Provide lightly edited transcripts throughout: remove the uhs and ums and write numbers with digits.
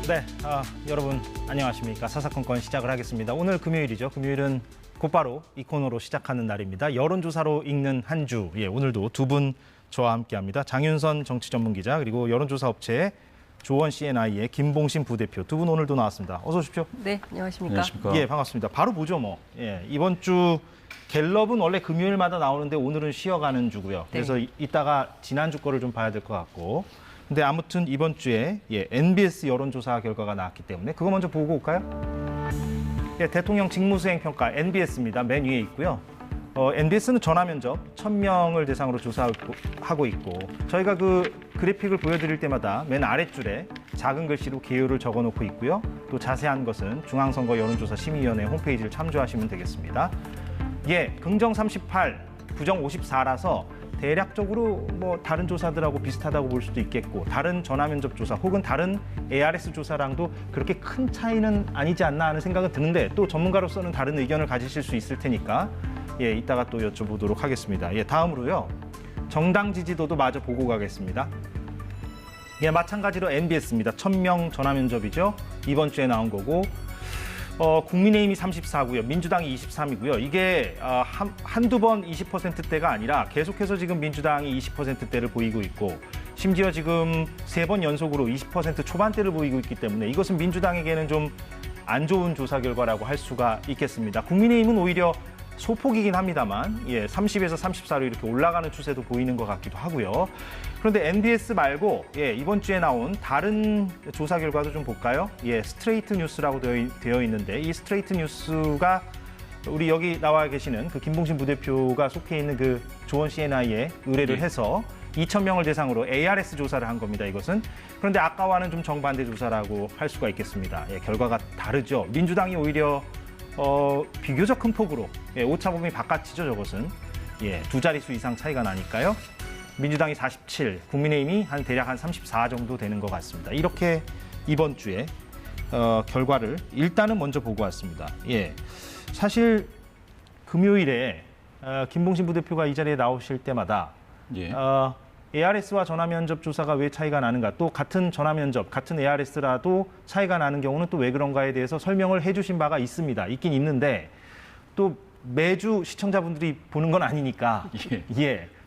네, 여러분 안녕하십니까. 사사건건 시작을 하겠습니다. 오늘 금요일이죠. 금요일은 곧바로 이 코너로 시작하는 날입니다. 여론조사로 읽는 한 주. 예, 오늘도 두 분 저와 함께합니다. 장윤선 정치전문기자 그리고 여론조사 업체 조원 CNI의 김봉신 부대표 두 분 오늘도 나왔습니다. 어서 오십시오. 네, 안녕하십니까. 안녕하십니까. 예, 반갑습니다. 바로 보죠 뭐. 예, 이번 주 갤럽은 원래 금요일마다 나오는데 오늘은 쉬어가는 주고요. 그래서 네. 이따가 지난주 거를 좀 봐야 될 것 같고. 근데 아무튼 이번 주에 NBS 여론조사 결과가 나왔기 때문에 그거 먼저 보고 올까요? 예, 대통령 직무수행 평가 NBS입니다. 맨 위에 있고요. NBS는 전화면접 1,000명을 대상으로 조사하고 있고 저희가 그 그래픽을 보여드릴 때마다 맨 아랫줄에 작은 글씨로 개요를 적어놓고 있고요. 또 자세한 것은 중앙선거 여론조사 심의위원회 홈페이지를 참조하시면 되겠습니다. 예, 긍정 38, 부정 54라서 대략적으로 뭐 다른 조사들하고 비슷하다고 볼 수도 있겠고 다른 전화면접 조사 혹은 다른 ARS 조사랑도 그렇게 큰 차이는 아니지 않나 하는 생각은 드는데 또 전문가로서는 다른 의견을 가지실 수 있을 테니까 예, 이따가 또 여쭤보도록 하겠습니다. 예, 다음으로요. 정당 지지도도 마저 보고 가겠습니다. 예, 마찬가지로 NBS입니다. 1,000명 전화면접이죠. 이번 주에 나온 거고 국민의힘이 34고요. 민주당이 23이고요. 이게 한두 번 20%대가 아니라 계속해서 지금 민주당이 20%대를 보이고 있고 심지어 지금 3번 연속으로 20% 초반대를 보이고 있기 때문에 이것은 민주당에게는 좀 안 좋은 조사 결과라고 할 수가 있겠습니다. 국민의힘은 오히려 소폭이긴 합니다만 30에서 34로 이렇게 올라가는 추세도 보이는 것 같기도 하고요. 그런데 NBS 말고 이번 주에 나온 다른 조사 결과도 좀 볼까요? 스트레이트 뉴스라고 되어 있는데 이 스트레이트 뉴스가 우리 여기 나와 계시는 그 김봉신 부대표가 속해 있는 그 조원 CNI에 의뢰를 해서 2,000명을 대상으로 ARS 조사를 한 겁니다. 이것은. 그런데 아까와는 좀 정반대 조사라고 할 수가 있겠습니다. 결과가 다르죠. 민주당이 오히려 비교적 큰 폭으로 오차범위 바깥이죠. 저것은. 두 자릿수 이상 차이가 나니까요. 민주당이 47, 국민의힘이 대략 한 34 정도 되는 것 같습니다. 이렇게 이번 주에 결과를 일단은 먼저 보고 왔습니다. 사실 금요일에 김봉신 부대표가 이 자리에 나오실 때마다 ARS와 전화면접 조사가 왜 차이가 나는가, 또 같은 전화면접, 같은 ARS라도 차이가 나는 경우는 또 왜 그런가에 대해서 설명을 해주신 바가 있긴 있는데 또 매주 시청자분들이 보는 건 아니니까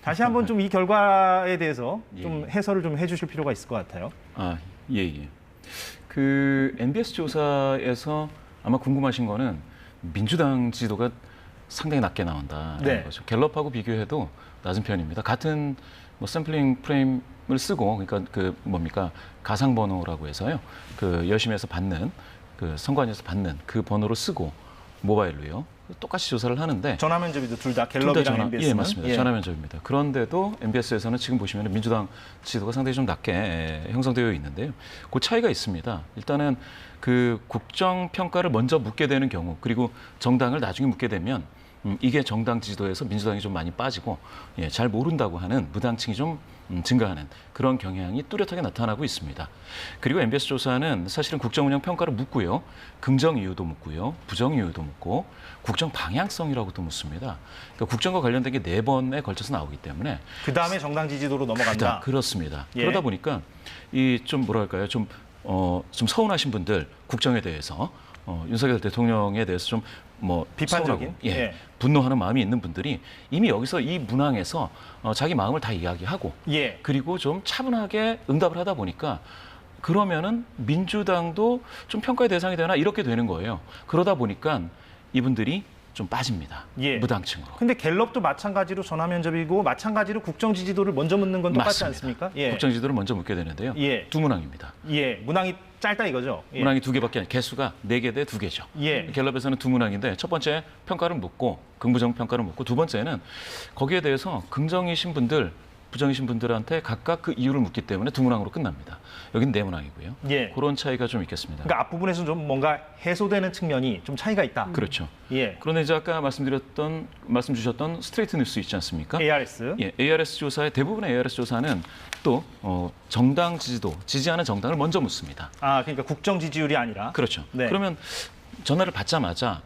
다시 한번 좀 이 결과에 대해서 좀 해설을 좀 해주실 필요가 있을 것 같아요. 그 NBS 조사에서 아마 궁금하신 거는 민주당 지도가 상당히 낮게 나온다는 거죠. 갤럽하고 비교해도 낮은 편입니다. 같은 샘플링 프레임을 쓰고, 그러니까 가상 번호라고 해서요. 그 여심에서 받는, 그 선관위에서 받는 그 번호를 쓰고 모바일로요. 똑같이 조사를 하는데 전화면접이도 둘 다 갤럽이랑 NBS는? 예, 맞습니다. 전화면접입니다. 그런데도 MBS에서는 지금 보시면 민주당 지도가 상당히 좀 낮게 형성되어 있는데요. 그 차이가 있습니다. 일단은 그 국정평가를 먼저 묻게 되는 경우, 그리고 정당을 나중에 묻게 되면 이게 정당 지지도에서 민주당이 좀 많이 빠지고 잘 모른다고 하는 무당층이 좀 증가하는 그런 경향이 뚜렷하게 나타나고 있습니다. 그리고 MBS 조사는 사실은 국정운영 평가를 묻고요. 긍정 이유도 묻고요. 부정 이유도 묻고 국정 방향성이라고도 묻습니다. 그러니까 국정과 관련된 게 4번에 걸쳐서 나오기 때문에 그다음에 정당 지지도로 넘어간다. 그렇습니다. 그러다 보니까 이 좀 뭐랄까요? 좀 서운하신 분들 국정에 대해서 윤석열 대통령에 대해서 좀 비판적인 분노하는 마음이 있는 분들이 이미 여기서 이 문항에서 자기 마음을 다 이야기하고 그리고 좀 차분하게 응답을 하다 보니까 그러면은 민주당도 좀 평가의 대상이 되나 이렇게 되는 거예요. 그러다 보니까 이분들이 좀 빠집니다. 무당층으로. 근데 갤럽도 마찬가지로 전화면접이고 마찬가지로 국정 지지도를 먼저 묻는 건 똑같지 않습니까? 국정 지지도를 먼저 묻게 되는데요. 두 문항입니다. 문항이 짧다 이거죠? 문항이 2개밖에 아니라 개수가 4개 대 2개죠. 갤럽에서는 2문항인데 첫 번째 평가를 묻고 긍부정 평가를 묻고 두 번째는 거기에 대해서 긍정이신 분들, 부정이신 분들한테 각각 그 이유를 묻기 때문에 2문항으로 끝납니다. 여기는 4문항이고요. 그런 차이가 좀 있겠습니다. 그러니까 앞부분에서 좀 뭔가 해소되는 측면이 좀 차이가 있다. 그렇죠. 그런데 이제 아까 말씀 주셨던 스트레이트 뉴스 있지 않습니까? ARS. ARS 조사의 대부분의 ARS 조사는 또 정당 지지도, 지지하는 정당을 먼저 묻습니다. 그러니까 국정 지지율이 아니라. 그렇죠. 그러면 전화를 받자마자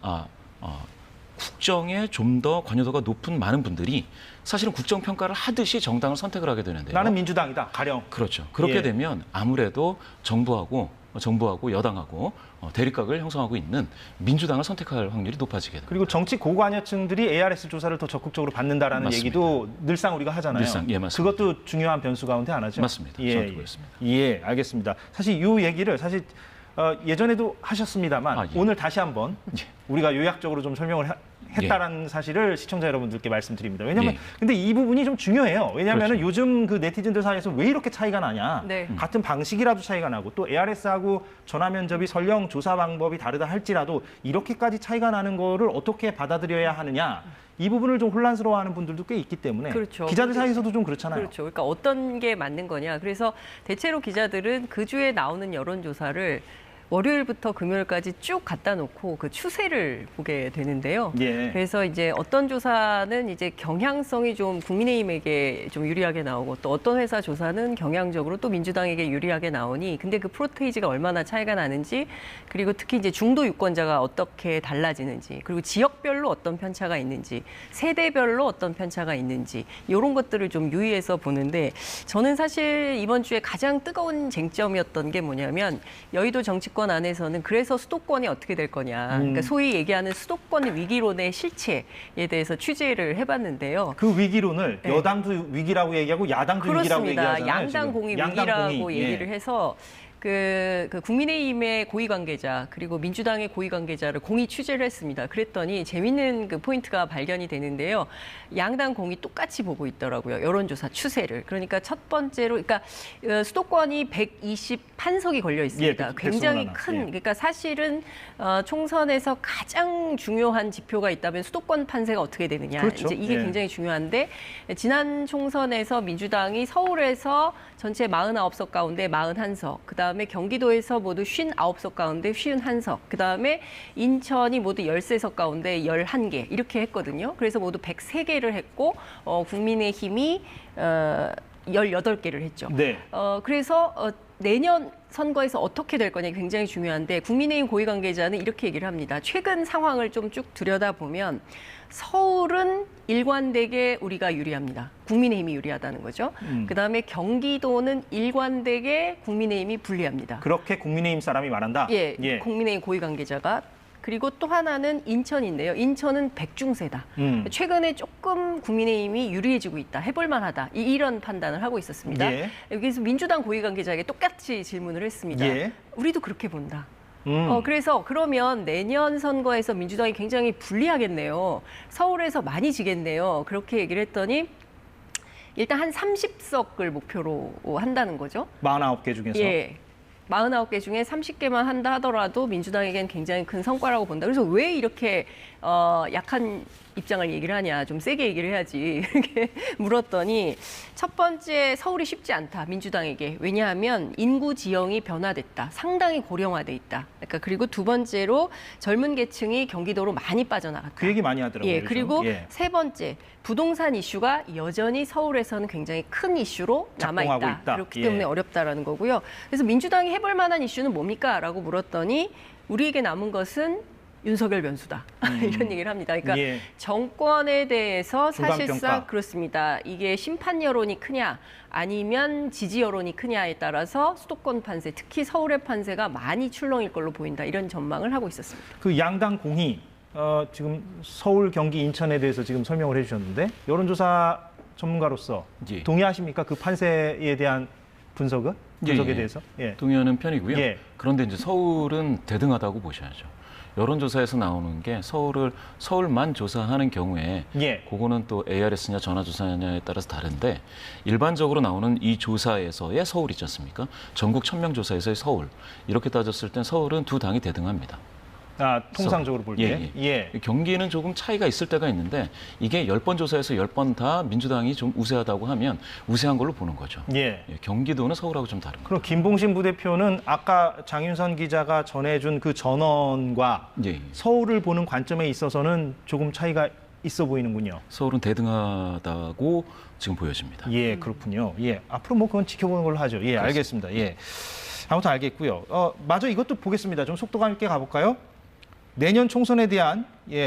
국정에 좀 더 관여도가 높은 많은 분들이 사실은 국정평가를 하듯이 정당을 선택을 하게 되는데요. 나는 민주당이다, 가령. 그렇죠. 그렇게 되면 아무래도 정부하고 정부하고 여당하고 대립각을 형성하고 있는 민주당을 선택할 확률이 높아지게 됩니다. 그리고 정치 고관여층들이 ARS 조사를 더 적극적으로 받는다라는 맞습니다. 얘기도 늘상 우리가 하잖아요. 늘상, 예, 맞습니다. 그것도 중요한 변수 가운데 하나죠. 맞습니다. 정확히 보였습니다. 예, 알겠습니다. 사실 이 얘기를 예전에도 하셨습니다만 예. 오늘 다시 한번 예. 우리가 요약적으로 좀 설명을 했다라는 사실을 시청자 여러분들께 말씀드립니다. 왜냐하면 예. 근데 이 부분이 좀 중요해요. 왜냐하면 그렇죠. 요즘 그 네티즌들 사이에서 왜 이렇게 차이가 나냐. 네. 같은 방식이라도 차이가 나고 또 ARS하고 전화 면접이 설령 조사 방법이 다르다 할지라도 이렇게까지 차이가 나는 거를 어떻게 받아들여야 하느냐. 이 부분을 좀 혼란스러워하는 분들도 꽤 있기 때문에 그렇죠. 기자들 사이에서도 좀 그렇잖아요. 그렇죠. 그러니까 어떤 게 맞는 거냐. 그래서 대체로 기자들은 그 주에 나오는 여론조사를 월요일부터 금요일까지 쭉 갖다 놓고 그 추세를 보게 되는데요. 예. 그래서 이제 어떤 조사는 이제 경향성이 좀 국민의힘에게 좀 유리하게 나오고 또 어떤 회사 조사는 경향적으로 또 민주당에게 유리하게 나오니 근데 그 프로테이지가 얼마나 차이가 나는지 그리고 특히 이제 중도 유권자가 어떻게 달라지는지 그리고 지역별로 어떤 편차가 있는지 세대별로 어떤 편차가 있는지 이런 것들을 좀 유의해서 보는데 저는 사실 이번 주에 가장 뜨거운 쟁점이었던 게 뭐냐면 여의도 정치권 안에서는 그래서 수도권이 어떻게 될 거냐. 그러니까 소위 얘기하는 수도권 위기론의 실체에 대해서 취재를 해봤는데요. 그 위기론을 네. 여당도 위기라고 얘기하고 야당도 위기라고 그렇습니다. 얘기하잖아요. 양당 지금. 공이 양당 위기라고 공이. 얘기를 예. 해서 그 국민의힘의 고위 관계자 그리고 민주당의 고위 관계자를 공이 취재를 했습니다. 그랬더니 재밌는 그 포인트가 발견이 되는데요. 양당 공이 똑같이 보고 있더라고요. 여론조사 추세를. 그러니까 첫 번째로, 그러니까 수도권이 120판석이 걸려 있습니다. 예, 굉장히 백성하나. 큰. 예. 그러니까 사실은 총선에서 가장 중요한 지표가 있다면 수도권 판세가 어떻게 되느냐. 그렇죠. 이제 이게 예. 굉장히 중요한데 지난 총선에서 민주당이 서울에서 전체 49석 가운데 41석, 그다음에 경기도에서 모두 59석 가운데 51석, 그다음에 인천이 모두 13석 가운데 11개 이렇게 했거든요. 그래서 모두 103개를 했고 국민의힘이 18개를 했죠. 네. 그래서 내년 선거에서 어떻게 될 거냐 굉장히 중요한데 국민의힘 고위 관계자는 이렇게 얘기를 합니다. 최근 상황을 좀 쭉 들여다보면 서울은 일관되게 우리가 유리합니다. 국민의힘이 유리하다는 거죠. 그다음에 경기도는 일관되게 국민의힘이 불리합니다. 그렇게 국민의힘 사람이 말한다. 예, 국민의힘 고위 관계자가. 그리고 또 하나는 인천인데요. 인천은 백중세다. 최근에 조금 국민의힘이 유리해지고 있다. 해볼 만하다. 이런 판단을 하고 있었습니다. 예. 여기서 민주당 고위 관계자에게 똑같이 질문을 했습니다. 예. 우리도 그렇게 본다. 음. 그래서 그러면 내년 선거에서 민주당이 굉장히 불리하겠네요. 서울에서 많이 지겠네요. 그렇게 얘기를 했더니 일단 한 30석을 목표로 한다는 거죠. 49개 중에서. 예. 49개 중에 30개만 한다 하더라도 민주당에겐 굉장히 큰 성과라고 본다. 그래서 왜 이렇게 약한 입장을 얘기를 하냐, 좀 세게 얘기를 해야지 이렇게 물었더니 첫 번째 서울이 쉽지 않다, 민주당에게. 왜냐하면 인구 지형이 변화됐다, 상당히 고령화돼 있다. 그러니까 그리고 두 번째로 젊은 계층이 경기도로 많이 빠져나갔다. 그 얘기 많이 하더라고요. 예, 요즘. 그리고 예. 세 번째 부동산 이슈가 여전히 서울에서는 굉장히 큰 이슈로 남아 작동하고 있다. 그렇기 예. 때문에 어렵다라는 거고요. 그래서 민주당이 해볼 만한 이슈는 뭡니까?라고 물었더니 우리에게 남은 것은 윤석열 변수다. 이런 얘기를 합니다. 그러니까 예. 정권에 대해서 중간평가. 사실상 그렇습니다. 이게 심판 여론이 크냐 아니면 지지 여론이 크냐에 따라서 수도권 판세, 특히 서울의 판세가 많이 출렁일 걸로 보인다. 이런 전망을 하고 있었습니다. 그 양당 공이 지금 서울, 경기, 인천에 대해서 지금 설명을 해주셨는데 여론조사 전문가로서 예. 동의하십니까? 그 판세에 대한 분석에 예. 대해서? 예. 동의하는 편이고요. 예. 그런데 이제 서울은 대등하다고 보셔야죠. 여론조사에서 나오는 게 서울만 조사하는 경우에 예. 그거는 또 ARS냐 전화조사냐에 따라서 다른데 일반적으로 나오는 이 조사에서의 서울 있지 않습니까? 전국 1000명 조사에서의 서울. 이렇게 따졌을 땐 서울은 두 당이 대등합니다. 통상적으로 볼 때. 예. 경기는 조금 차이가 있을 때가 있는데 이게 10번 조사에서 10번 다 민주당이 좀 우세하다고 하면 우세한 걸로 보는 거죠. 예. 경기도는 서울하고 좀 다릅니다. 그럼 김봉신 부대표는 아까 장윤선 기자가 전해준 그 전언과 예. 서울을 보는 관점에 있어서는 조금 차이가 있어 보이는군요. 서울은 대등하다고 지금 보여집니다. 예, 그렇군요. 예, 앞으로 뭐 그건 지켜보는 걸로 하죠. 예, 알겠습니다. 예, 아무튼 알겠고요. 마저 이것도 보겠습니다. 좀 속도감 있게 가볼까요? 내년 총선에 대한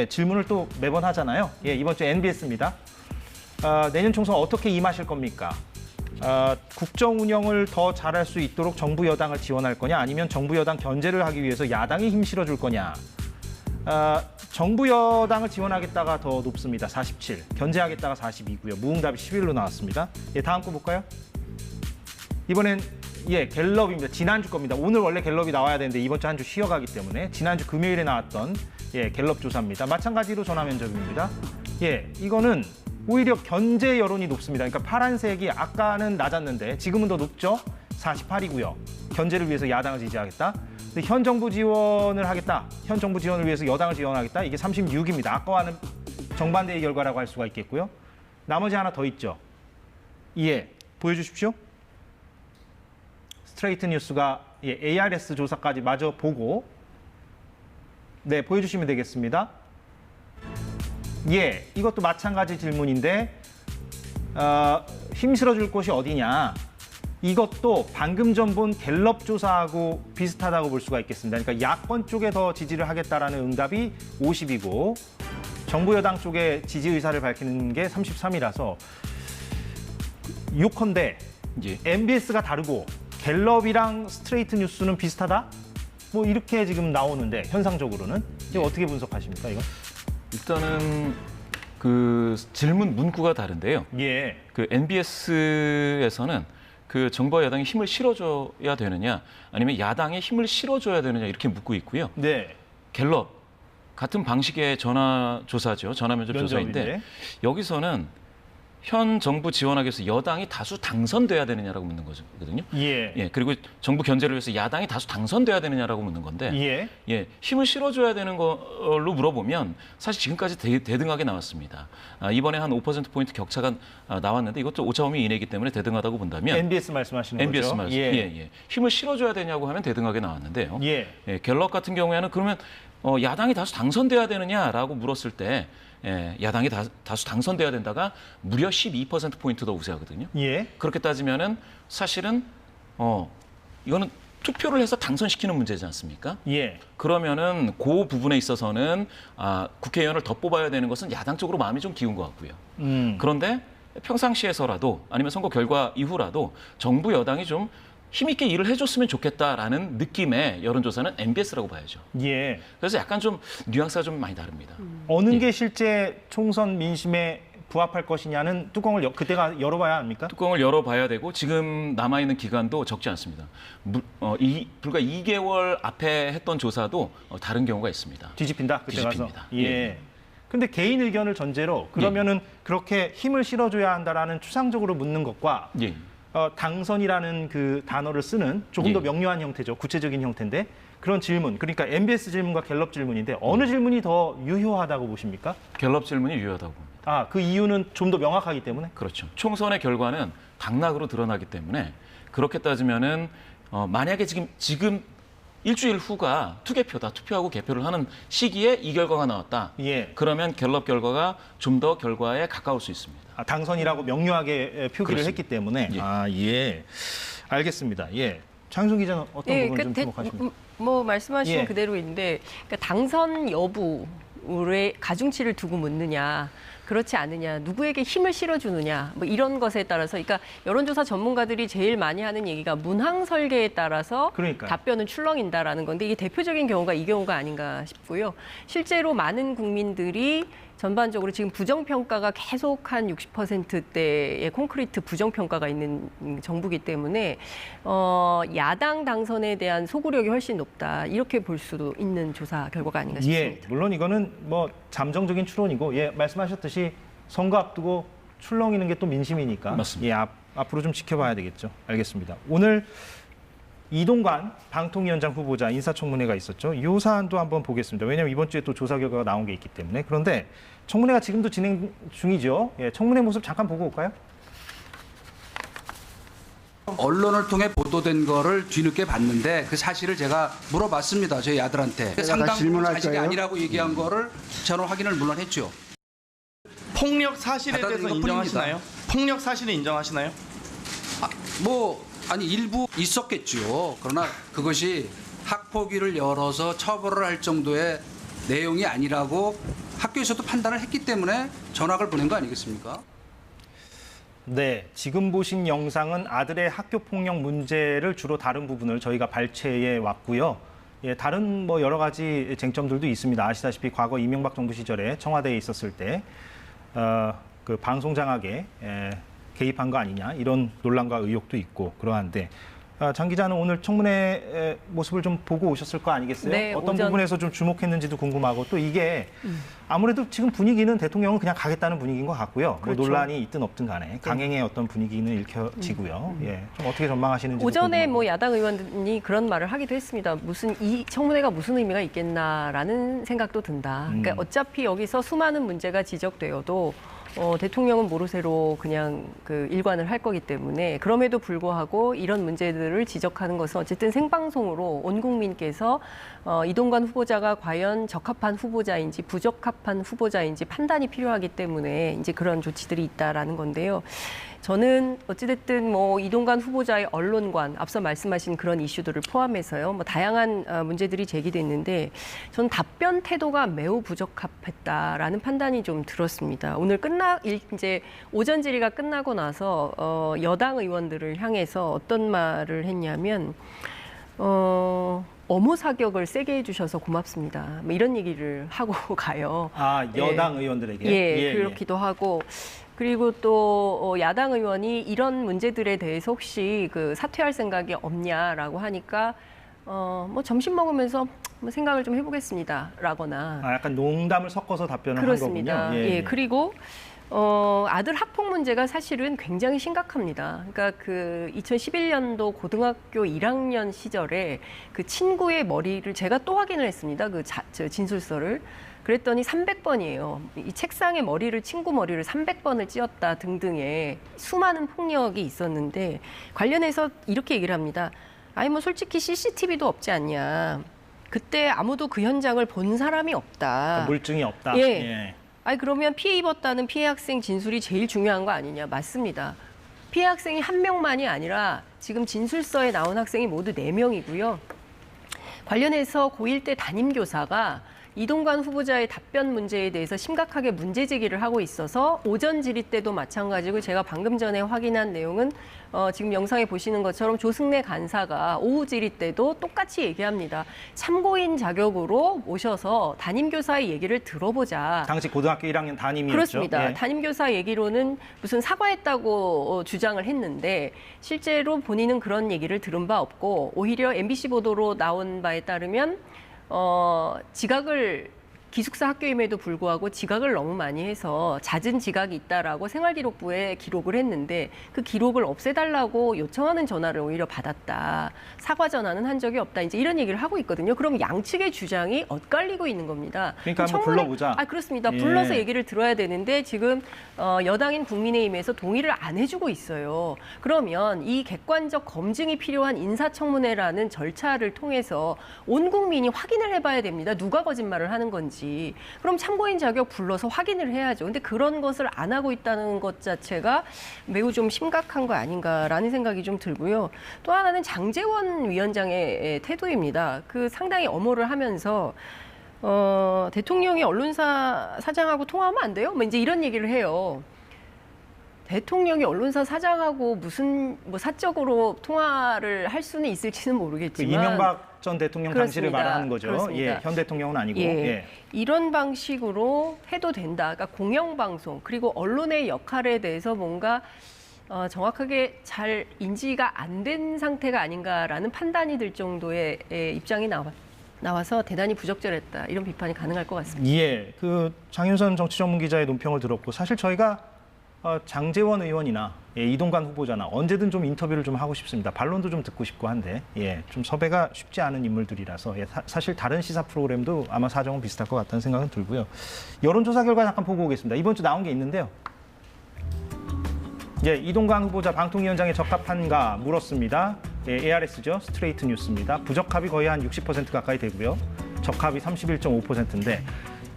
질문을 또 매번 하잖아요. 예, 이번 주 NBS입니다. 내년 총선 어떻게 임하실 겁니까? 국정 운영을 더 잘할 수 있도록 정부 여당을 지원할 거냐 아니면 정부 여당 견제를 하기 위해서 야당이 힘 실어줄 거냐. 정부 여당을 지원하겠다가 더 높습니다. 47. 견제하겠다가 42고요. 무응답이 11로 나왔습니다. 예, 다음 거 볼까요? 이번엔 갤럽입니다. 지난주 겁니다. 오늘 원래 갤럽이 나와야 되는데 이번 주 한 주 쉬어가기 때문에 지난주 금요일에 나왔던 갤럽 조사입니다. 마찬가지로 전화 면접입니다. 이거는 오히려 견제 여론이 높습니다. 그러니까 파란색이 아까는 낮았는데 지금은 더 높죠? 48이고요. 견제를 위해서 야당을 지지하겠다. 근데 현 정부 지원을 하겠다. 현 정부 지원을 위해서 여당을 지원하겠다. 이게 36입니다. 아까와는 정반대의 결과라고 할 수가 있겠고요. 나머지 하나 더 있죠. 보여주십시오. 스트레이트 뉴스가 ARS 조사까지 마저 보고 보여주시면 되겠습니다. 이것도 마찬가지 질문인데 힘 실어줄 곳이 어디냐. 이것도 방금 전 본 갤럽 조사하고 비슷하다고 볼 수가 있겠습니다. 그러니까 야권 쪽에 더 지지를 하겠다라는 응답이 50이고 정부 여당 쪽에 지지 의사를 밝히는 게 33이라서 요컨대 MBS가 다르고 갤럽이랑 스트레이트 뉴스는 비슷하다? 뭐 이렇게 지금 나오는데 현상적으로는 이거 어떻게 분석하십니까, 이거? 일단은 그 질문 문구가 다른데요. 그 NBS에서는 그 정부와 여당이 힘을 실어줘야 되느냐, 아니면 야당에 힘을 실어줘야 되느냐 이렇게 묻고 있고요. 갤럽 같은 방식의 전화 조사죠, 전화 면접 조사인데 여기서는 현 정부 지원하기 위해서 여당이 다수 당선돼야 되느냐라고 묻는 거거든요. 그리고 정부 견제를 위해서 야당이 다수 당선돼야 되느냐라고 묻는 건데, 힘을 실어줘야 되는 걸로 물어보면 사실 지금까지 대등하게 나왔습니다. 이번에 한 5%포인트 격차가 나왔는데 이것도 오차범위 이내이기 때문에 대등하다고 본다면 NBS 말씀하시는 NBS 거죠? 말씀. 힘을 실어줘야 되냐고 하면 대등하게 나왔는데요. 갤럽 같은 경우에는 그러면 야당이 다수 당선돼야 되느냐라고 물었을 때 야당이 다수 당선돼야 된다가 무려 12%포인트 더 우세하거든요. 그렇게 따지면은 사실은 이거는 투표를 해서 당선시키는 문제지 않습니까? 그러면은 그 부분에 있어서는 국회의원을 더 뽑아야 되는 것은 야당 쪽으로 마음이 좀 기운 것 같고요. 그런데 평상시에서라도 아니면 선거 결과 이후라도 정부 여당이 좀 힘있게 일을 해줬으면 좋겠다라는 느낌의 여론조사는 MBS라고 봐야죠. 그래서 약간 좀 뉘앙스가 좀 많이 다릅니다. 어느 게 실제 총선 민심에 부합할 것이냐는 뚜껑을 그때가 열어봐야 합니까? 뚜껑을 열어봐야 되고 지금 남아있는 기간도 적지 않습니다. 불과 2개월 앞에 했던 조사도 다른 경우가 있습니다. 뒤집힌다? 그때 뒤집힙니다. 가서? 근데 개인 의견을 전제로 그러면은 그렇게 힘을 실어줘야 한다라는 추상적으로 묻는 것과 당선이라는 그 단어를 쓰는 조금 더 명료한 형태죠. 구체적인 형태인데 그런 질문, 그러니까 MBS 질문과 갤럽 질문인데 어느 질문이 더 유효하다고 보십니까? 갤럽 질문이 유효하다고 봅니다. 그 이유는 좀 더 명확하기 때문에? 그렇죠. 총선의 결과는 당락으로 드러나기 때문에 그렇게 따지면은 만약에 지금 일주일 후가 투개표다, 투표하고 개표를 하는 시기에 이 결과가 나왔다. 그러면 갤럽 결과가 좀 더 결과에 가까울 수 있습니다. 당선이라고 명료하게 표기를 그렇습니다. 했기 때문에. 알겠습니다. 장윤선 기자는 어떤 부분 좀 주목하십니까? 뭐 말씀하신 그대로인데, 그러니까 당선 여부에 가중치를 두고 묻느냐, 그렇지 않느냐, 누구에게 힘을 실어주느냐, 뭐 이런 것에 따라서, 그러니까 여론조사 전문가들이 제일 많이 하는 얘기가 문항 설계에 따라서 답변은 출렁인다라는 건데, 이게 대표적인 경우가 이 경우가 아닌가 싶고요. 실제로 많은 국민들이 전반적으로 지금 부정평가가 계속 한 60%대의 콘크리트 부정평가가 있는 정부이기 때문에 야당 당선에 대한 소구력이 훨씬 높다, 이렇게 볼 수도 있는 조사 결과가 아닌가 싶습니다. 물론 이거는 뭐 잠정적인 추론이고 말씀하셨듯이 선거 앞두고 출렁이는 게 또 민심이니까 맞습니다. 앞으로 좀 지켜봐야 되겠죠. 알겠습니다. 오늘 이동관 방통위원장 후보자 인사청문회가 있었죠. 이 사안도 한번 보겠습니다. 왜냐하면 이번 주에 또 조사 결과가 나온 게 있기 때문에. 그런데 청문회가 지금도 진행 중이죠. 청문회 모습 잠깐 보고 올까요? 언론을 통해 보도된 거를 뒤늦게 봤는데 그 사실을 제가 물어봤습니다. 저희 아들한테. 상당 부분 사실이 아니라고 얘기한 거를 저는 확인을 물론 했죠. 폭력 사실에 대해서 인정하시나요? 폭력 사실을 인정하시나요? 일부 있었겠죠. 그러나 그것이 학폭위를 열어서 처벌을 할 정도의 내용이 아니라고 학교에서도 판단을 했기 때문에 전학을 보낸 거 아니겠습니까? 네, 지금 보신 영상은 아들의 학교 폭력 문제를 주로 다룬 부분을 저희가 발췌해 왔고요. 예, 다른 뭐 여러 가지 쟁점들도 있습니다. 아시다시피 과거 이명박 정부 시절에 청와대에 있었을 때 그 방송 장악에 개입한 거 아니냐 이런 논란과 의혹도 있고 그러한데 장 기자는 오늘 청문회 모습을 좀 보고 오셨을 거 아니겠어요? 네, 어떤 오전... 부분에서 좀 주목했는지도 궁금하고 또 이게 아무래도 지금 분위기는 대통령은 그냥 가겠다는 분위기인 것 같고요. 그렇죠. 뭐 논란이 있든 없든 간에 강행의 어떤 분위기는 읽혀지고요. 예, 좀 어떻게 전망하시는지 오전에 뭐 야당 의원들이 그런 말을 하기도 했습니다. 무슨 이 청문회가 무슨 의미가 있겠나라는 생각도 든다. 그러니까 어차피 여기서 수많은 문제가 지적되어도 대통령은 모르쇠로 그냥 그 일관을 할 거기 때문에 그럼에도 불구하고 이런 문제들을 지적하는 것은 어쨌든 생방송으로 온 국민께서 이동관 후보자가 과연 적합한 후보자인지 부적합한 후보자인지 판단이 필요하기 때문에 이제 그런 조치들이 있다라는 건데요. 저는 어찌됐든 뭐 이동관 후보자의 언론관, 앞서 말씀하신 그런 이슈들을 포함해서요, 뭐 다양한 문제들이 제기됐는데, 저는 답변 태도가 매우 부적합했다라는 판단이 좀 들었습니다. 오늘 이제 오전 질의가 끝나고 나서 여당 의원들을 향해서 어떤 말을 했냐면, 어모 사격을 세게 해주셔서 고맙습니다. 뭐 이런 얘기를 하고 가요. 아, 여당 의원들에게? 예, 그렇기도 하고. 그리고 또 야당 의원이 이런 문제들에 대해서 혹시 그 사퇴할 생각이 없냐라고 하니까 뭐 점심 먹으면서 뭐 생각을 좀 해보겠습니다라거나. 약간 농담을 섞어서 답변을 그렇습니다. 한 거군요. 예, 그리고 아들 학폭 문제가 사실은 굉장히 심각합니다. 그러니까 그 2011년도 고등학교 1학년 시절에 그 친구의 머리를 제가 또 확인을 했습니다. 저 진술서를. 그랬더니 300번이에요. 이 책상에 친구 머리를 300번을 찧었다 등등의 수많은 폭력이 있었는데 관련해서 이렇게 얘기를 합니다. 아니 뭐 솔직히 CCTV도 없지 않냐. 그때 아무도 그 현장을 본 사람이 없다. 물증이 없다. 예. 아니 그러면 피해 입었다는 피해 학생 진술이 제일 중요한 거 아니냐. 맞습니다. 피해 학생이 한 명만이 아니라 지금 진술서에 나온 학생이 모두 4명이고요. 관련해서 고1 때 담임교사가 이동관 후보자의 답변 문제에 대해서 심각하게 문제 제기를 하고 있어서 오전 질의 때도 마찬가지고 제가 방금 전에 확인한 내용은 지금 영상에 보시는 것처럼 조승래 간사가 오후 질의 때도 똑같이 얘기합니다. 참고인 자격으로 모셔서 담임교사의 얘기를 들어보자. 당시 고등학교 1학년 담임이었죠. 그렇습니다. 예. 담임교사 얘기로는 무슨 사과했다고 주장을 했는데 실제로 본인은 그런 얘기를 들은 바 없고 오히려 MBC 보도로 나온 바에 따르면 지각을 기숙사 학교임에도 불구하고 지각을 너무 많이 해서 잦은 지각이 있다라고 생활기록부에 기록을 했는데 그 기록을 없애달라고 요청하는 전화를 오히려 받았다. 사과 전화는 한 적이 없다. 이제 이런 얘기를 하고 있거든요. 그럼 양측의 주장이 엇갈리고 있는 겁니다. 그러니까 한번 불러보자. 그렇습니다. 예. 불러서 얘기를 들어야 되는데 지금 여당인 국민의힘에서 동의를 안 해주고 있어요. 그러면 이 객관적 검증이 필요한 인사청문회라는 절차를 통해서 온 국민이 확인을 해봐야 됩니다. 누가 거짓말을 하는 건지. 그럼 참고인 자격 불러서 확인을 해야죠. 근데 그런 것을 안 하고 있다는 것 자체가 매우 좀 심각한 거 아닌가라는 생각이 좀 들고요. 또 하나는 장제원 위원장의 태도입니다. 그 상당히 엄호를 하면서 대통령이 언론사 사장하고 통화하면 안 돼요? 뭐 이제 이런 얘기를 해요. 대통령이 언론사 사장하고 무슨 뭐 사적으로 통화를 할 수는 있을지는 모르겠지만 이명박 전 대통령 당시를 그렇습니다. 말하는 거죠. 그렇습니다. 예, 현 대통령은 아니고. 예. 예. 이런 방식으로 해도 된다. 그러니까 공영방송 그리고 언론의 역할에 대해서 뭔가 정확하게 잘 인지가 안 된 상태가 아닌가라는 판단이 들 정도의 입장이 나와서 대단히 부적절했다. 이런 비판이 가능할 것 같습니다. 예, 그 장윤선 정치전문기자의 논평을 들었고 사실 저희가 장제원 의원이나 이동관 후보자나 언제든 좀 인터뷰를 좀 하고 싶습니다. 반론도 좀 듣고 싶고 한데 좀 섭외가 쉽지 않은 인물들이라서 사실 다른 시사 프로그램도 아마 사정은 비슷할 것 같다는 생각은 들고요. 여론조사 결과 잠깐 보고 오겠습니다. 이번 주 나온 게 있는데요. 이동관 후보자 방통위원장에 적합한가 물었습니다. ARS죠. 스트레이트 뉴스입니다. 부적합이 거의 한 60% 가까이 되고요. 적합이 31.5%인데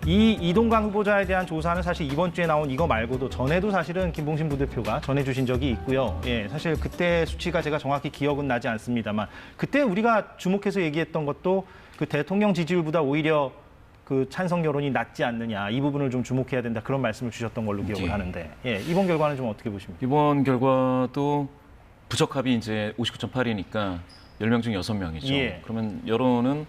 이 이동관 후보자에 대한 조사는 사실 이번 주에 나온 이거 말고도 전에도 사실은 김봉신 부대표가 전해주신 적이 있고요. 사실 그때 수치가 제가 정확히 기억은 나지 않습니다만 그때 우리가 주목해서 얘기했던 것도 그 대통령 지지율보다 오히려 그 그 찬성 여론이 낮지 않느냐 이 부분을 좀 주목해야 된다 그런 말씀을 주셨던 걸로 기억을 예. 하는데 예, 이번 결과는 좀 어떻게 보십니까? 이번 결과도 부적합이 이제 59.8이니까 10명 중 6명이죠. 예. 그러면 여론은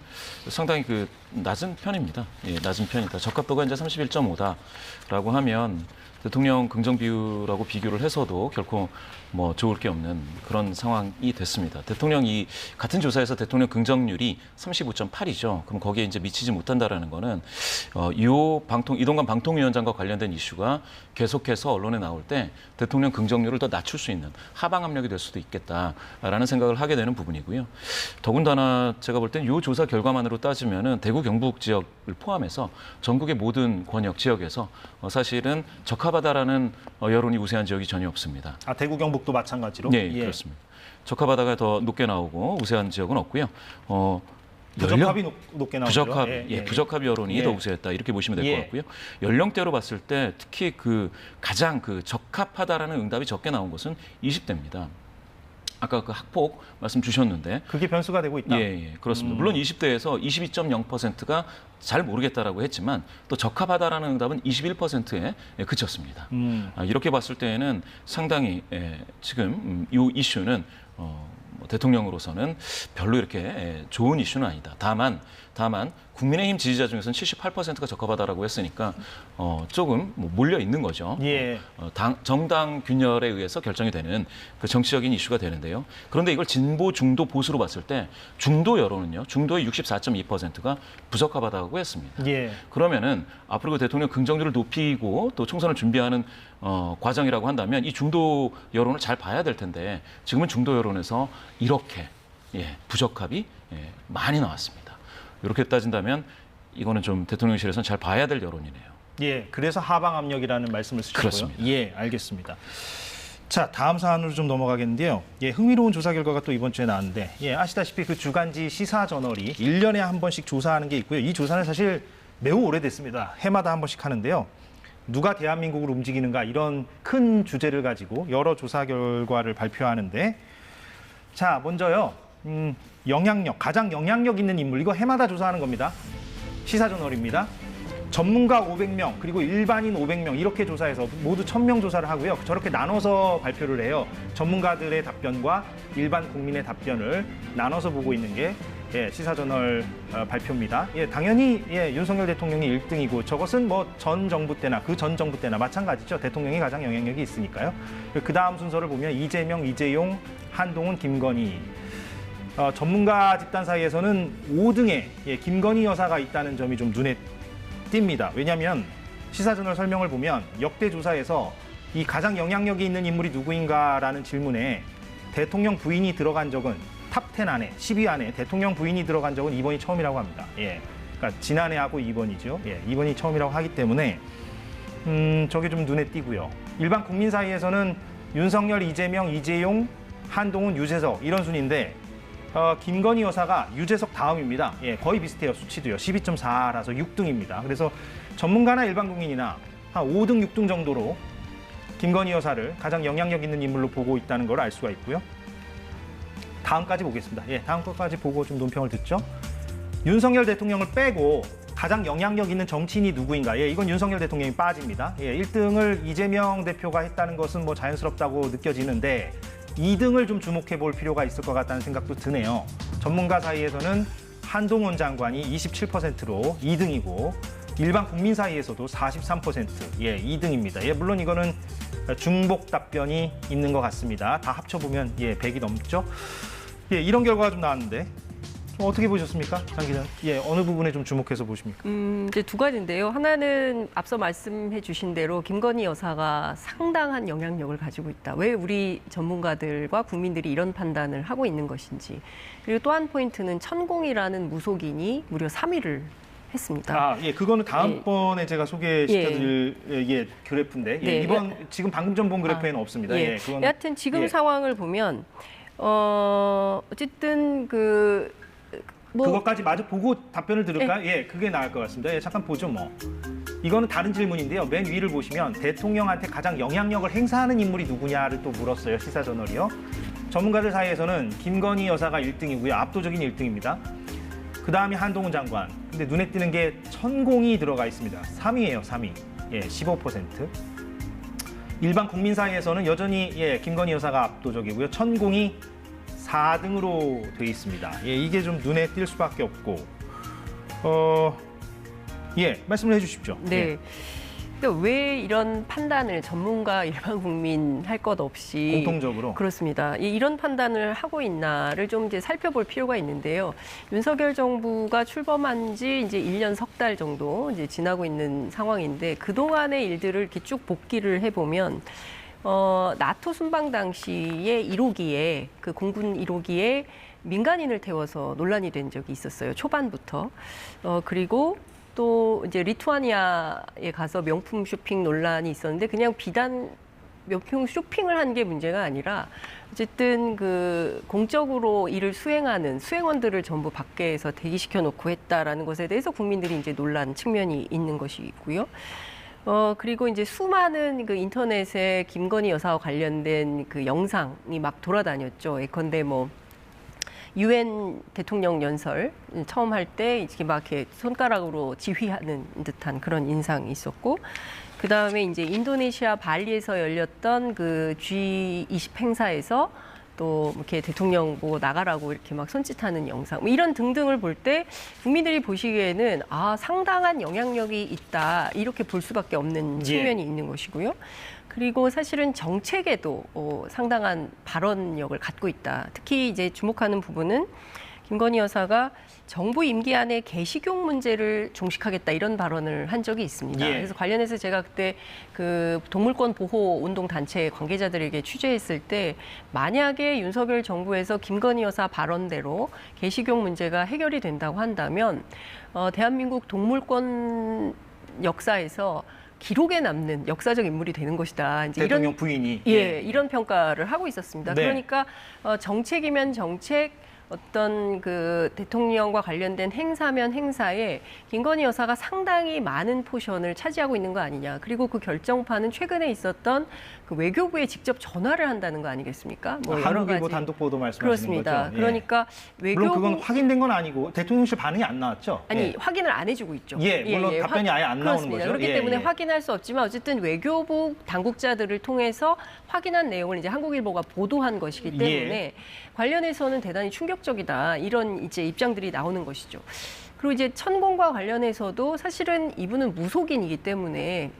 상당히 그 낮은 편입니다. 예, 낮은 편이다. 적합도가 이제 31.5다라고 하면 대통령 긍정 비율하고 비교를 해서도 결코 뭐 좋을 게 없는 그런 상황이 됐습니다. 대통령이 같은 조사에서 대통령 긍정률이 35.8이죠. 그럼 거기에 이제 미치지 못한다라는 거는 이동관 방통위원장과 관련된 이슈가 계속해서 언론에 나올 때 대통령 긍정률을 더 낮출 수 있는 하방 압력이 될 수도 있겠다라는 생각을 하게 되는 부분이고요. 더군다나 제가 볼 땐 이 조사 결과만으로 따지면은 대구 경북 지역을 포함해서 전국의 모든 권역 지역에서 사실은 적합하다라는 여론이 우세한 지역이 전혀 없습니다. 아 대구 경북도 마찬가지로? 네, 그렇습니다. 적합하다가 더 높게 나오고 우세한 지역은 없고요. 부적합이 높게 나오죠. 부적합 여론이 예. 더 우세했다 이렇게 보시면 될 것 예. 같고요. 연령대로 봤을 때 특히 그 가장 그 적합하다라는 응답이 적게 나온 것은 20대입니다. 아까 그 학폭 말씀 주셨는데 그게 변수가 되고 있다. 예, 그렇습니다. 물론 20대에서 22.0%가 잘 모르겠다라고 했지만 또 적합하다라는 응답은 21%에 그쳤습니다. 이렇게 봤을 때에는 상당히 지금 이 이슈는 뭐 대통령으로서는 별로 이렇게 좋은 이슈는 아니다. 다만 국민의힘 지지자 중에서는 78%가 적합하다라고 했으니까 조금 뭐 몰려 있는 거죠. 예. 정당 균열에 의해서 결정이 되는 그 정치적인 이슈가 되는데요. 그런데 이걸 진보, 중도, 보수로 봤을 때 중도 여론은요. 중도의 64.2%가 부적합하다고 했습니다. 예. 그러면은 앞으로 그 대통령 긍정률을 높이고 또 총선을 준비하는 과정이라고 한다면 이 중도 여론을 잘 봐야 될 텐데 지금은 중도 여론에서 이렇게 부적합이 많이 나왔습니다. 이렇게 따진다면 이거는 좀 대통령실에서는 잘 봐야 될 여론이네요. 예, 그래서 하방 압력이라는 말씀을 쓰셨고요. 그렇습니다. 예, 알겠습니다. 자, 다음 사안으로 좀 넘어가겠는데요. 예, 흥미로운 조사 결과가 또 이번 주에 나왔는데, 예, 아시다시피 그 주간지 시사 저널이 1년에 한 번씩 조사하는 게 있고요. 이 조사는 사실 매우 오래됐습니다. 해마다 한 번씩 하는데요. 누가 대한민국을 움직이는가 이런 큰 주제를 가지고 여러 조사 결과를 발표하는데, 자, 먼저요. 가장 영향력 있는 인물, 이거 해마다 조사하는 겁니다. 시사저널입니다. 전문가 500명, 그리고 일반인 500명 이렇게 조사해서 모두 1000명 조사를 하고요. 저렇게 나눠서 발표를 해요. 전문가들의 답변과 일반 국민의 답변을 나눠서 보고 있는 게 시사저널 발표입니다. 당연히 윤석열 대통령이 1등이고 저것은 뭐 전 정부 때나 그 전 정부 때나 마찬가지죠. 대통령이 가장 영향력이 있으니까요. 그 다음 순서를 보면 이재명, 이재용, 한동훈, 김건희. 전문가 집단 사이에서는 5등에 김건희 여사가 있다는 점이 좀 눈에 띕니다. 왜냐하면 시사저널 설명을 보면 역대 조사에서 이 가장 영향력이 있는 인물이 누구인가라는 질문에 대통령 부인이 들어간 적은 탑10 안에, 10위 안에 대통령 부인이 들어간 적은 이번이 처음이라고 합니다. 그러니까 지난해하고 이번이죠. 이번이 처음이라고 하기 때문에 저게 좀 눈에 띄고요. 일반 국민 사이에서는 윤석열, 이재명, 이재용, 한동훈, 유재석 이런 순인데 김건희 여사가 유재석 다음입니다. 거의 비슷해요. 수치도요. 12.4라서 6등입니다. 그래서 전문가나 일반 국민이나 한 5등, 6등 정도로 김건희 여사를 가장 영향력 있는 인물로 보고 있다는 걸 알 수가 있고요. 다음까지 보겠습니다. 다음 것까지 보고 좀 논평을 듣죠. 윤석열 대통령을 빼고 가장 영향력 있는 정치인이 누구인가? 이건 윤석열 대통령이 빠집니다. 1등을 이재명 대표가 했다는 것은 뭐 자연스럽다고 느껴지는데 2등을 좀 주목해 볼 필요가 있을 것 같다는 생각도 드네요. 전문가 사이에서는 한동훈 장관이 27%로 2등이고 일반 국민 사이에서도 43% 2등입니다. 물론 이거는 중복 답변이 있는 것 같습니다. 다 합쳐보면 100이 넘죠. 이런 결과가 좀 나왔는데 좀 어떻게 보셨습니까? 장 기자는? 어느 부분에 좀 주목해서 보십니까? 이제 두 가지인데요. 하나는 앞서 말씀해 주신 대로 김건희 여사가 상당한 영향력을 가지고 있다. 왜 우리 전문가들과 국민들이 이런 판단을 하고 있는 것인지. 그리고 또 한 포인트는 천공이라는 무속인이 무려 3위를 했습니다. 그거는 다음번에 제가 소개시켜드릴 그래프인데 이번 지금 방금 전 본 그래프에는 없습니다. 그거는, 여하튼 지금 상황을 보면 어쨌든 그것까지 마저 보고 답변을 들을까요? 그게 나을 것 같습니다. 잠깐 보죠 뭐. 이거는 다른 질문인데요. 맨 위를 보시면 대통령한테 가장 영향력을 행사하는 인물이 누구냐를 또 물었어요. 시사저널이요. 전문가들 사이에서는 김건희 여사가 1등이고요. 압도적인 1등입니다. 그 다음이 한동훈 장관, 근데 눈에 띄는 게 천공이 들어가 있습니다. 3위예요, 3위. 예, 15%. 일반 국민 사이에서는 여전히 예, 김건희 여사가 압도적이고요. 천공이 4등으로 돼 있습니다. 예, 이게 좀 눈에 띌 수밖에 없고. 예, 말씀을 해주십시오. 네. 예. 근데 왜 이런 판단을 전문가 일반 국민 할 것 없이 공통적으로 그렇습니다. 이런 판단을 하고 있나를 좀 이제 살펴볼 필요가 있는데요. 윤석열 정부가 출범한 지 이제 1년 석 달 정도 이제 지나고 있는 상황인데 그동안의 일들을 이렇게 쭉 복기를 해보면 나토 순방 당시에 1호기에 그 공군 1호기에 민간인을 태워서 논란이 된 적이 있었어요. 초반부터. 그리고 또 이제 리투아니아에 가서 명품 쇼핑 논란이 있었는데 그냥 비단 명품 쇼핑을 한 게 문제가 아니라 어쨌든 그 공적으로 일을 수행하는 수행원들을 전부 밖에서 대기시켜 놓고 했다라는 것에 대해서 국민들이 이제 놀란 측면이 있는 것이고요. 그리고 이제 수많은 그 인터넷에 김건희 여사와 관련된 그 영상이 막 돌아다녔죠. 예컨대 뭐 UN 대통령 연설 처음 할 때 이렇게 막 이렇게 손가락으로 지휘하는 듯한 그런 인상이 있었고, 그 다음에 이제 인도네시아 발리에서 열렸던 그 G20 행사에서 또 이렇게 대통령 보고 나가라고 이렇게 막 손짓하는 영상, 뭐 이런 등등을 볼 때 국민들이 보시기에는 상당한 영향력이 있다 이렇게 볼 수밖에 없는 측면이 있는 것이고요. 그리고 사실은 정책에도 상당한 발언력을 갖고 있다. 특히 이제 주목하는 부분은 김건희 여사가 정부 임기 안에 개식용 문제를 종식하겠다 이런 발언을 한 적이 있습니다. 그래서 관련해서 제가 그때 그 동물권 보호 운동 단체 관계자들에게 취재했을 때 만약에 윤석열 정부에서 김건희 여사 발언대로 개식용 문제가 해결이 된다고 한다면 대한민국 동물권 역사에서 기록에 남는 역사적 인물이 되는 것이다. 이제 대통령 부인이 이런 평가를 하고 있었습니다. 네. 그러니까 정책이면 정책, 어떤 그 대통령과 관련된 행사면 행사에 김건희 여사가 상당히 많은 포션을 차지하고 있는 거 아니냐. 그리고 그 결정판은 최근에 있었던 그 외교부에 직접 전화를 한다는 거 아니겠습니까? 뭐 여러 한국일보 가지. 단독 보도 말씀하시는 그렇습니다. 거죠? 예. 그러니까 외교부 물론 그건 확인된 건 아니고 대통령실 반응이 안 나왔죠? 아니 예. 확인을 안 해주고 있죠. 물론 답변이 아예 안 나오는 그렇습니다. 거죠. 그렇기 때문에 확인할 수 없지만 어쨌든 외교부 당국자들을 통해서 확인한 내용을 이제 한국일보가 보도한 것이기 때문에 관련해서는 대단히 충격적이다 이런 이제 입장들이 나오는 것이죠. 그리고 이제 천공과 관련해서도 사실은 이분은 무속인이기 때문에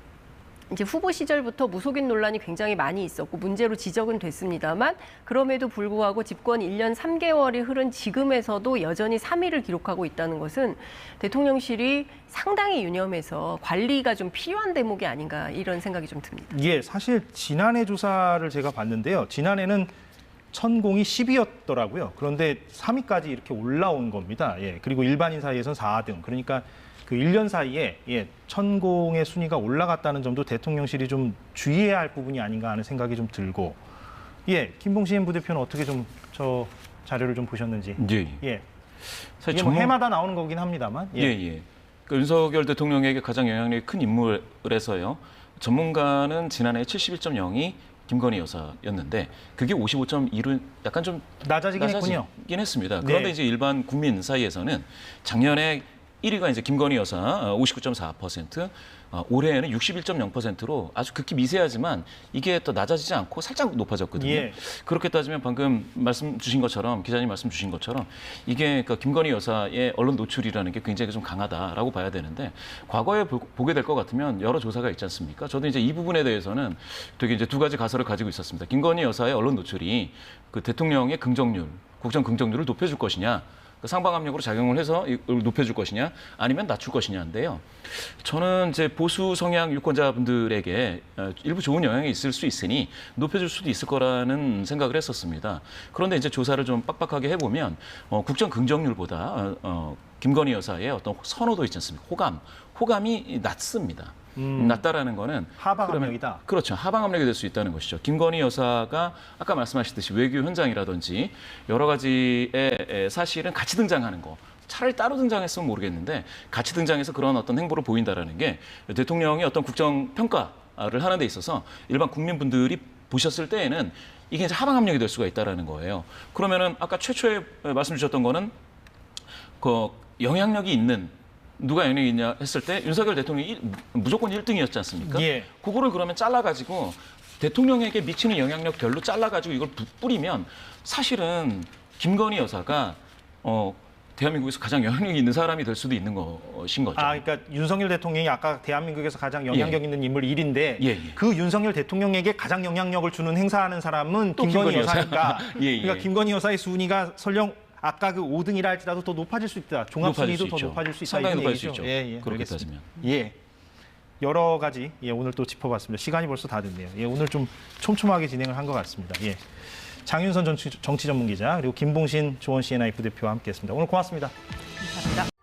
이제 후보 시절부터 무속인 논란이 굉장히 많이 있었고 문제로 지적은 됐습니다만 그럼에도 불구하고 집권 1년 3개월이 흐른 지금에서도 여전히 3위를 기록하고 있다는 것은 대통령실이 상당히 유념해서 관리가 좀 필요한 대목이 아닌가 이런 생각이 좀 듭니다. 예, 사실 지난해 조사를 제가 봤는데요. 지난해는 천공이 10위였더라고요. 그런데 3위까지 이렇게 올라온 겁니다. 예, 그리고 일반인 사이에서는 4등. 그러니까 그 1년 사이에 천공의 순위가 올라갔다는 점도 대통령실이 좀 주의해야 할 부분이 아닌가 하는 생각이 좀 들고, 김봉신 부대표는 어떻게 좀 저 자료를 좀 보셨는지. 사실 이게 뭐 해마다 나오는 거긴 합니다만. 그러니까 윤석열 대통령에게 가장 영향력이 큰 인물에서요. 전문가는 지난해 71.0이 김건희 여사였는데 그게 55.1은 약간 좀 낮아지긴 했군요. 했습니다. 그런데 이제 일반 국민 사이에서는 작년에 1위가 이제 김건희 여사 59.4%, 올해에는 61.0%로 아주 극히 미세하지만 이게 또 낮아지지 않고 살짝 높아졌거든요. 그렇게 따지면 방금 말씀 주신 것처럼 기자님 말씀 주신 것처럼 이게 그러니까 김건희 여사의 언론 노출이라는 게 굉장히 좀 강하다라고 봐야 되는데 과거에 보게 될 것 같으면 여러 조사가 있지 않습니까? 저도 이제 이 부분에 대해서는 되게 이제 두 가지 가설을 가지고 있었습니다. 김건희 여사의 언론 노출이 그 대통령의 긍정률, 국정 긍정률을 높여줄 것이냐. 상방압력으로 작용을 해서 이걸 높여줄 것이냐 아니면 낮출 것이냐인데요. 저는 이제 보수 성향 유권자분들에게 일부 좋은 영향이 있을 수 있으니 높여줄 수도 있을 거라는 생각을 했었습니다. 그런데 이제 조사를 좀 빡빡하게 해보면 국정 긍정률보다 김건희 여사의 어떤 선호도 있지 않습니까? 호감이 낮습니다. 낮다라는 거는 하방 압력이다. 그렇죠. 하방 압력이 될 수 있다는 것이죠. 김건희 여사가 아까 말씀하셨듯이 외교 현장이라든지 여러 가지의 사실은 같이 등장하는 거. 차라리 따로 등장했으면 모르겠는데 같이 등장해서 그런 어떤 행보를 보인다라는 게 대통령이 어떤 국정 평가를 하는 데 있어서 일반 국민분들이 보셨을 때에는 이게 이제 하방 압력이 될 수가 있다라는 거예요. 그러면은 아까 최초에 말씀 주셨던 거는 그 영향력이 있는 누가 영향력이 있냐 했을 때 윤석열 대통령이 무조건 1등이었지 않습니까? 예. 그거를 그러면 잘라가지고 대통령에게 미치는 영향력 별로 잘라가지고 이걸 뿌리면 사실은 김건희 여사가 대한민국에서 가장 영향력이 있는 사람이 될 수도 있는 것인 거죠. 아, 그러니까 윤석열 대통령이 아까 대한민국에서 가장 영향력 있는 인물 1인데 예, 예. 그 윤석열 대통령에게 가장 영향력을 주는 행사하는 사람은 또 김건희 김건희 여사. 여사니까 예, 예. 그러니까 김건희 여사의 순위가 설령 아까 그 5등이라 할지라도 더 높아질 수 있다. 종합 높아질 순위도 수 더 있죠. 높아질 수 있다. 상당히 이런 높아질 수 얘기죠. 있죠. 예, 예, 그렇게 알겠습니다. 따지면. 예. 여러 가지 오늘 또 짚어봤습니다. 시간이 벌써 다 됐네요. 예, 오늘 좀 촘촘하게 진행을 한 것 같습니다. 예. 장윤선 정치 전문 기자 그리고 김봉신 조원 CNI 부대표와 함께했습니다. 오늘 고맙습니다. 감사합니다.